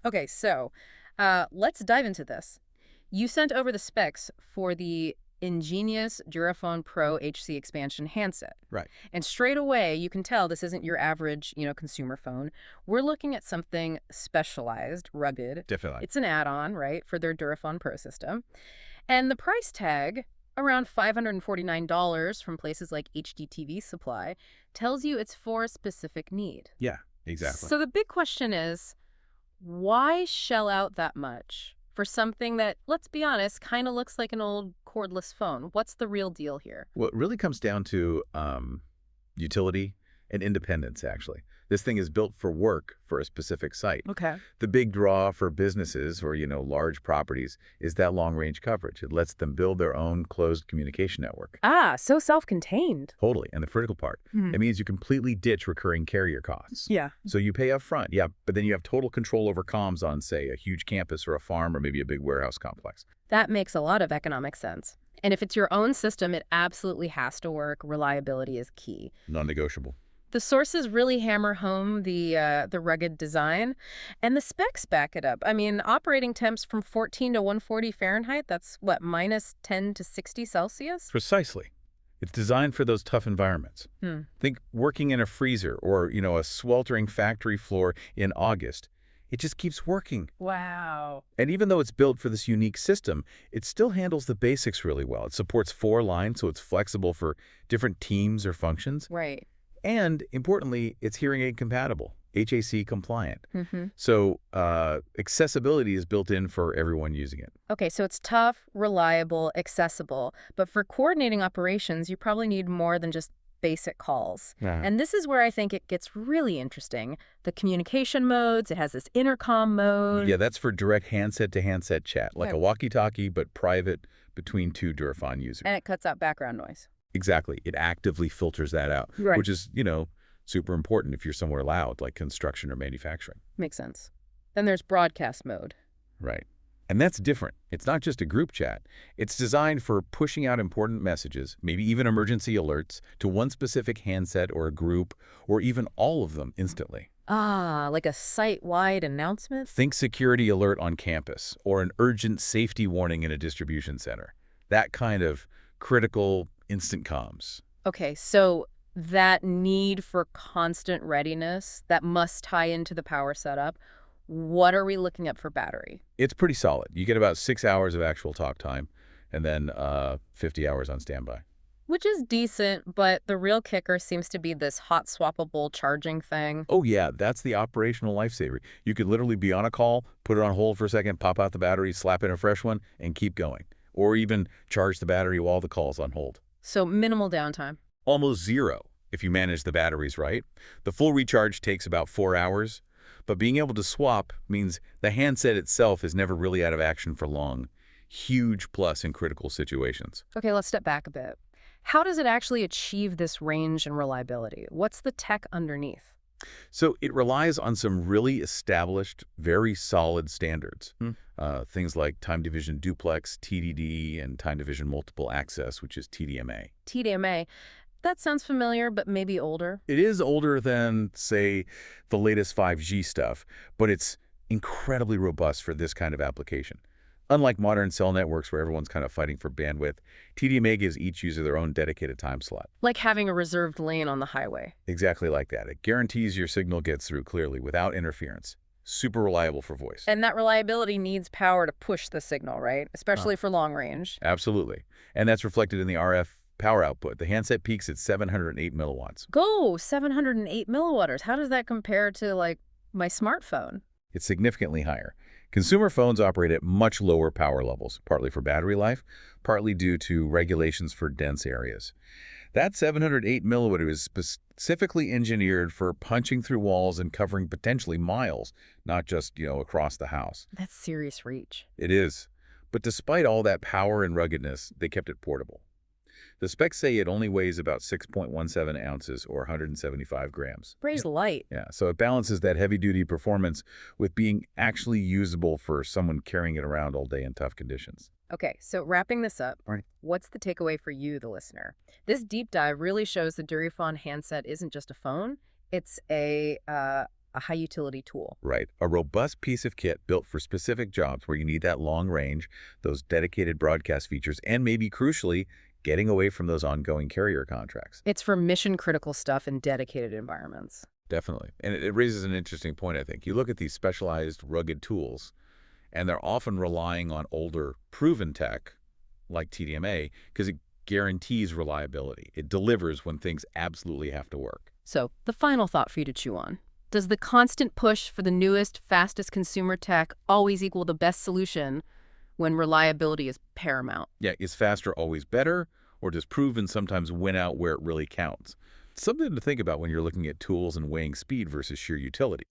Okay, so let's dive into this. You sent over the specs for the EnGenius DuraFon PRO-HC expansion handset. Right. And straight away, you can tell this isn't your average, consumer phone. We're looking at something specialized, rugged. Definitely. It's an add-on, right, for their DuraFon Pro system. And the price tag, around $549 from places like HDTV Supply, tells you it's for a specific need. Yeah, exactly. So the big question is, why shell out that much for something that, let's be honest, kind of looks like an old cordless phone? What's the real deal here? Well, it really comes down to utility and independence, actually. This thing is built for work for a specific site. Okay. The big draw for businesses or, large properties is that long-range coverage. It lets them build their own closed communication network. Ah, so self-contained. Totally. And the critical part, it means you completely ditch recurring carrier costs. Yeah. So you pay up front, yeah, but then you have total control over comms on, say, a huge campus or a farm or maybe a big warehouse complex. That makes a lot of economic sense. And if it's your own system, it absolutely has to work. Reliability is key. Non-negotiable. The sources really hammer home the rugged design, and the specs back it up. I mean, operating temps from 14 to 140 Fahrenheit, that's what, minus 10 to 60 Celsius? Precisely. It's designed for those tough environments. Think working in a freezer or, a sweltering factory floor in August. It just keeps working. Wow. And even though it's built for this unique system, it still handles the basics really well. It supports 4 lines, so it's flexible for different teams or functions. Right. And importantly, it's hearing aid compatible, HAC compliant. So accessibility is built in for everyone using it. Okay, so it's tough, reliable, accessible. But for coordinating operations, you probably need more than just basic calls. And this is where I think it gets really interesting. The communication modes, it has this intercom mode. Yeah, that's for direct handset-to-handset chat, like Okay. a walkie-talkie, but private between 2 DuraFon users. And it cuts out background noise. Exactly. It actively filters that out, Right. which is, super important if you're somewhere loud, like construction or manufacturing. Makes sense. Then there's broadcast mode. Right. And that's different. It's not just a group chat. It's designed for pushing out important messages, maybe even emergency alerts, to one specific handset or a group, or even all of them instantly. Ah, like a site-wide announcement? Think security alert on campus, or an urgent safety warning in a distribution center. That kind of critical instant comms. Okay, so that need for constant readiness, that must tie into the power setup. What are we looking at for battery? It's pretty solid. You get about 6 hours of actual talk time, and then 50 hours on standby. Which is decent, but the real kicker seems to be this hot swappable charging thing. Oh yeah, that's the operational lifesaver. You could literally be on a call, put it on hold for a second, pop out the battery, slap in a fresh one, and keep going. Or even charge the battery while the call's on hold. So minimal downtime. Almost zero if you manage the batteries right. The full recharge takes about 4 hours, but being able to swap means the handset itself is never really out of action for long. Huge plus in critical situations. Okay, let's step back a bit. How does it actually achieve this range and reliability? What's the tech underneath? So it relies on some really established, very solid standards. Things like time division duplex, TDD, and time division multiple access, which is TDMA. TDMA, that sounds familiar, but maybe older. It is older than, say, the latest 5G stuff, but it's incredibly robust for this kind of application. Unlike modern cell networks where everyone's kind of fighting for bandwidth, TDMA gives each user their own dedicated time slot. Like having a reserved lane on the highway. Exactly like that. It guarantees your signal gets through clearly without interference. Super reliable for voice. And that reliability needs power to push the signal, right? Especially for long range. Absolutely. And that's reflected in the RF power output. The handset peaks at 708 milliwatts. Go, 708 milliwatters. How does that compare to, like, my smartphone? It's significantly higher. Consumer phones operate at much lower power levels, partly for battery life, partly due to regulations for dense areas. That 708 milliwatt is specifically engineered for punching through walls and covering potentially miles, not just, across the house. That's serious reach. It is. But despite all that power and ruggedness, they kept it portable. The specs say it only weighs about 6.17 ounces or 175 grams. Pretty light. Yeah, so it balances that heavy-duty performance with being actually usable for someone carrying it around all day in tough conditions. Okay, so wrapping this up, Right. What's the takeaway for you, the listener? This deep dive really shows the DuraFon handset isn't just a phone. It's a a high-utility tool. Right. A robust piece of kit built for specific jobs where you need that long range, those dedicated broadcast features, and maybe crucially, getting away from those ongoing carrier contracts. It's for mission-critical stuff in dedicated environments. Definitely. And it raises an interesting point, I think. You look at these specialized, rugged tools, and they're often relying on older, proven tech, like TDMA, because it guarantees reliability. It delivers when things absolutely have to work. So, the final thought for you to chew on. Does the constant push for the newest, fastest consumer tech always equal the best solution when reliability is paramount? Yeah, is faster always better, or does proven sometimes win out where it really counts? Something to think about when you're looking at tools and weighing speed versus sheer utility.